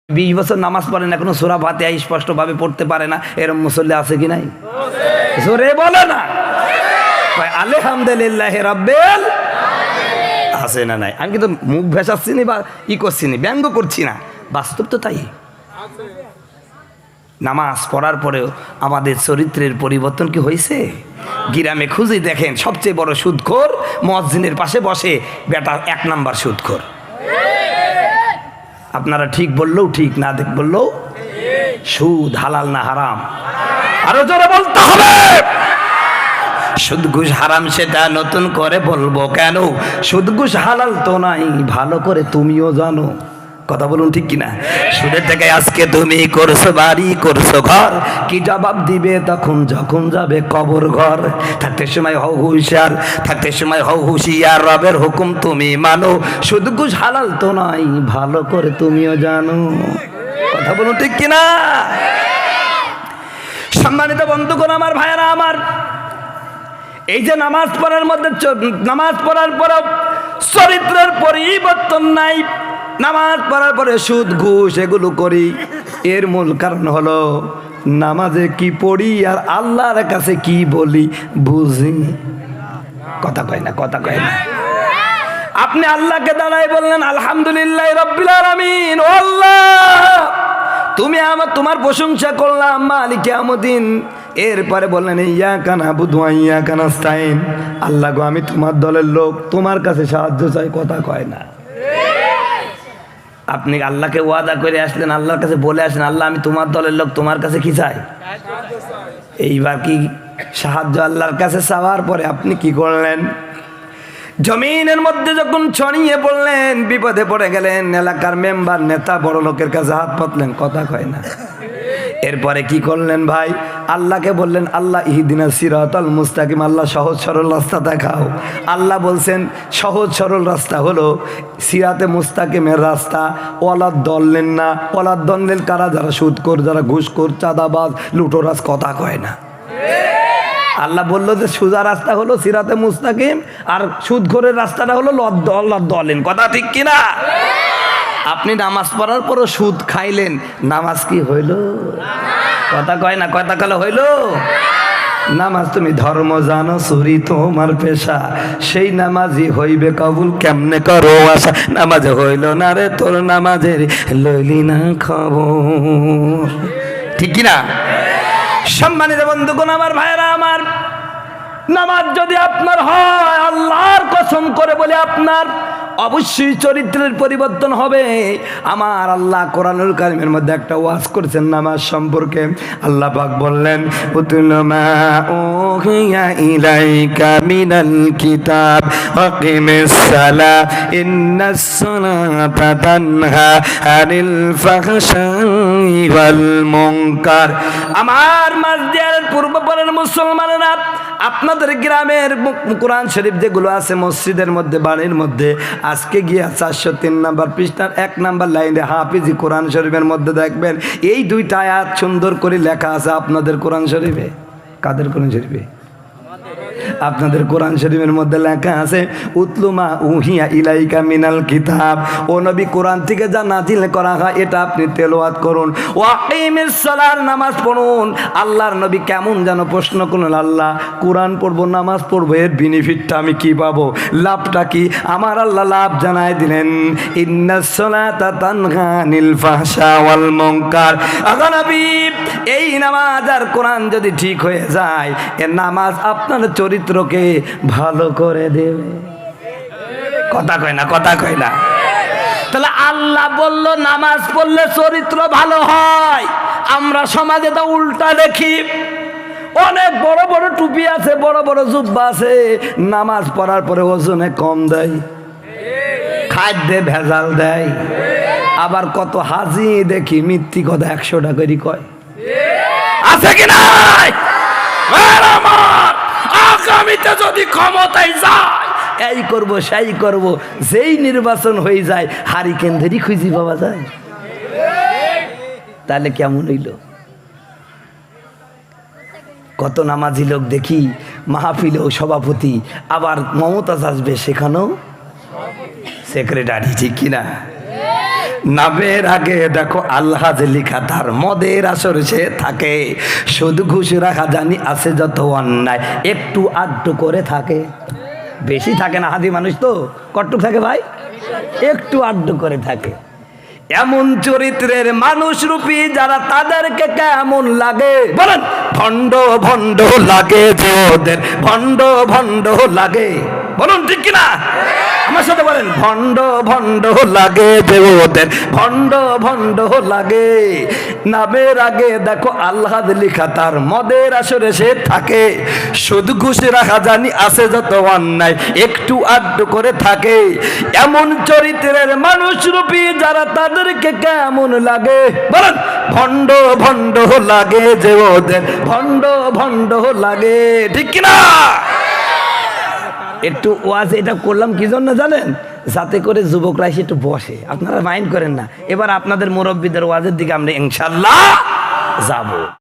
20 বছর নামাজ পড়েন এখনো সূরা ফাতিহা স্পষ্টভাবে পড়তে পারে না, এরকম মুসল্লি আছে কি নাই? জোরে বলে না আলহামদুলিল্লাহ রাব্বিল আছে না নাই? আমি কিন্তু মুখ ভেসাচ্ছি না বা করছি না, ব্যঙ্গ করছি না, বাস্তব তো তাই। নামাজ পড়ার পরেও আমাদের চরিত্রের পরিবর্তন কি হয়েছে? গ্রামে খুঁজে দেখেন, সবচেয়ে বড় সুদখোর মুয়াজ্জিনের পাশে বসে বেটা 1 নাম্বার সুদখোর। আপনারা ঠিক বললেও ঠিক, না দেখ বললেও সুদ হালাল না হারাম? আরো জোরে বলতে হবে। সুদ ঘুষ হারাম সেটা নতুন করে বলবো কেন? সুদ ঘুষ হালাল তো নাই, ভালো করে তুমিও জানো। কথা বলুন ঠিক কিনা? সুদের থেকে আজকে তুমি করছো বাড়ি, করছো ঘর, কি জবাব দিবে তখন যখন যাবে কবর ঘর? থাকতে সময় হও হুঁশিয়ার, থাকতে সময় হও হুঁশিয়ার, রবের হুকুম তুমি মানো, সুদ ঘুষ হালাল তো নাই, ভালো করে তুমিও জানো। কথা বলুন ঠিক কিনা? সম্মানিত বন্ধুগণ, আমার ভাইয়েরা আমার, এই যে নামাজ পড়ার মধ্যে নামাজ পড়ার পরেও চরিত্রের পরিবর্তন নাই, নামাজ পড়ার পরে সুদ ঘুষ এগুলো করি, এর মূল কারণ হলো নামাজে কি পড়ি আর আল্লাহর কাছে কি বলি বুঝি। কথা কয় না, কথা কয় না। আপনি আল্লাহকে দাঁড়ায় বললেন আলহামদুলিল্লাহ রাব্বিল আলামিন, ও আল্লাহ তুমি তোমার প্রশংসা করলাম মালিকে আমদিন। এরপরে বললেন ইয়াকা নাবুদু ওয়া ইয়াকা নাস্তাইন, আল্লাহ গো আমি তোমার দলের লোক, তোমার কাছে সাহায্য চাই। কথা কয় না। আপনি আল্লাহকে ওয়াদা করে আসলেন, আল্লাহর কাছে বলে আসলেন আল্লাহ আমি তোমার দলের লোক, তোমার কাছে কি চাই? এইবার কি সাহায্য আল্লাহর কাছে চাওয়ার পরে আপনি কি করলেন? জমিনের মধ্যে যখন ছড়িয়ে পড়লেন, বিপদে পড়ে গেলেন, এলাকার মেম্বার নেতা বড় লোকের কাছে হাত পাতলেন। কথা কয় না। এরপরে কি করলেন ভাই? আল্লাহকে বললেন আল্লাহ ইহদিনাস সিরাতাল মুস্তাকিম, আল্লাহ সহজ সরল রাস্তা দেখাও। আল্লাহ বলছেন সহজ সরল রাস্তা হলো সিরাতে মুস্তাকিমের রাস্তা। ওয়ালাদ দল্লেন না, ওয়ালাদ দল্লেন কারা? যারা সুদখোর, যারা ঘুষখোর, চাঁদাবাজ, লুটোরাজ। কথা কয় না। আল্লাহ বললো যে সোজা রাস্তা হলো সিরাতে মুস্তাকিম, আর সুদখোরের রাস্তাটা হলো ওয়ালাদ দল্লেন। কথা ঠিক কিনা? আপনি নামাজ পড়ার পরও সুদ খাইলেন, নামাজ কি হইল? কথা কয় না, কথা কলে হইল? নামাজ তুমি ধর্ম জানো, চুরি তোমার পেশা, সেই নামাজই হইবে কবুল, কেমনে করো আশা? নামাজ হইল না রে তোর, নামাজের লইলি না খবর। ঠিক কিনা? সম্মানিত বন্ধুগণ, আমার ভাইয়েরা আমার, নামাজ যদি আপনার হয়, আল্লাহর কসম করে বলে আপনার অবশ্যই চরিত্রের পরিবর্তন হবে। আমার আল্লাহ কোরআনুল কারীমের মধ্যে একটা ওয়াজ করেছেন নামাজ সম্পর্কে। আল্লাহ পাক বললেন উতুল মা উহিয়া ইলাইকা মিনাল কিতাব ওয়াকিমিস সালাহ ইন্নাস সালাতা তানহা আনিল ফাহশাই ওয়াল মুনকার। আমার মাসজিদের পূর্বপাড়ার মুসলমানেরা, আপনাদের গ্রামের কোরআন শরীফ যেগুলো আছে মসজিদের মধ্যে, বাড়ির মধ্যে, আজকে গিয়ে 403 নাম্বার পৃষ্ঠার 1 নাম্বার লাইনে হাফিজি কোরআন শরীফের মধ্যে দেখবেন এই 2টা আয়াত সুন্দর করে লেখা আছে আপনাদের কোরআন শরীফে। কাদের কোরআন শরীফে? আপনাদের কোরআন শরীফের মধ্যে লেখা আছে উতলুমা উহিয়া ইলাইকা মিনাল কিতাব, ও নবী কোরআন থেকে যা নাজিল করা হয় এটা আপনি তেলাওয়াত করুন। ওয়াকিমিস সালাত, নামাজ পড়ুন। আল্লাহর নবী কেমন যেন প্রশ্ন করলেন, আল্লাহ কোরআন পড়বো, নামাজ পড়বো, এর বেনিফিটটা আমি কি পাবো? লাভটা কি? আমার আল্লাহ লাভ জানায় দিলেন ইন্নাস সালাতা তানহা আনিল ফাহশা ওয়াল মুনকার। আল্লাহ নবী এই নামাজ আর কোরআন যদি ঠিক হয়ে যায়, এর নামাজ আপনার চরিত্রকে ভালো করে দেবে। কথা কয় না, কথা কয় না। তাহলে আল্লাহ বলল নামাজ পড়লে চরিত্র ভালো হয়। আমরা সমাজে তো উল্টা দেখি। অনেক বড় বড় টুপি আছে, বড় বড় জুব্বা আছে, নামাজ পড়ার পরে ওজনে কম দেয়, খাদ্যে ভেজাল দেয়। আবার কত হাজি দেখি মিথ্যি কথা 100 টাকা করে কয়। আছে কি নাই? আগামীতে যদি ক্ষমতায় যায় এই করব সেই করব, যেই নির্বাচন হয়ে যায় হারিকেন ধরি খুঁজি পাওয়া যায়। তাহলে কেমন হইল? কত নামাজি লোক দেখি মাহফিলেও সভাপতি, আবার মমতাজ আসবে সেখানেও সেক্রেটারি। ঠিক কিনা? নামের আগে দেখো আলহাজ লিখা, তার মদের আসর সে থাকে, সুদ ঘুষ রাখা জানি আছে যত অন্যায়, একটু আধটু করে থাকে। বেশি থাকে না, হাজি মানুষ তো, কটুক থাকে ভাই, একটু আধটু করে থাকে। এমন চরিত্রের মানুষ রূপী যারা, তাদেরকে কেমন লাগে বলেন? ভণ্ড ভণ্ড লাগে যে ওদের, ভণ্ড ভণ্ড লাগে, বলুন ঠিক কিনা? আমার সাথে বলেন, ভণ্ড ভণ্ড লাগে যে ওদের, ভণ্ড ভণ্ড লাগে। নামের আগে দেখো আলহাদ লিখা, তার মদের আসরে সে থাকে, সুদ ঘুষ রাখা জানি আছে যত অন্যায়, একটু আধটু করে থাকে। এমন চরিত্রের মানুষ রূপী যারা, তাদেরকে কেমন লাগে বলেন? ভণ্ড ভণ্ড লাগে যে ওদের, ভণ্ড ভণ্ড লাগে, ঠিক কিনা? একটু ওয়াজ এটা করলাম কি জন্য জানেন? যাতে করে যুবকরা এসে একটু বসে, আপনারা মাইন্ড করেন না। এবার আপনাদের মুরব্বীদের ওয়াজের দিকে আমরা ইনশাআল্লাহ যাব।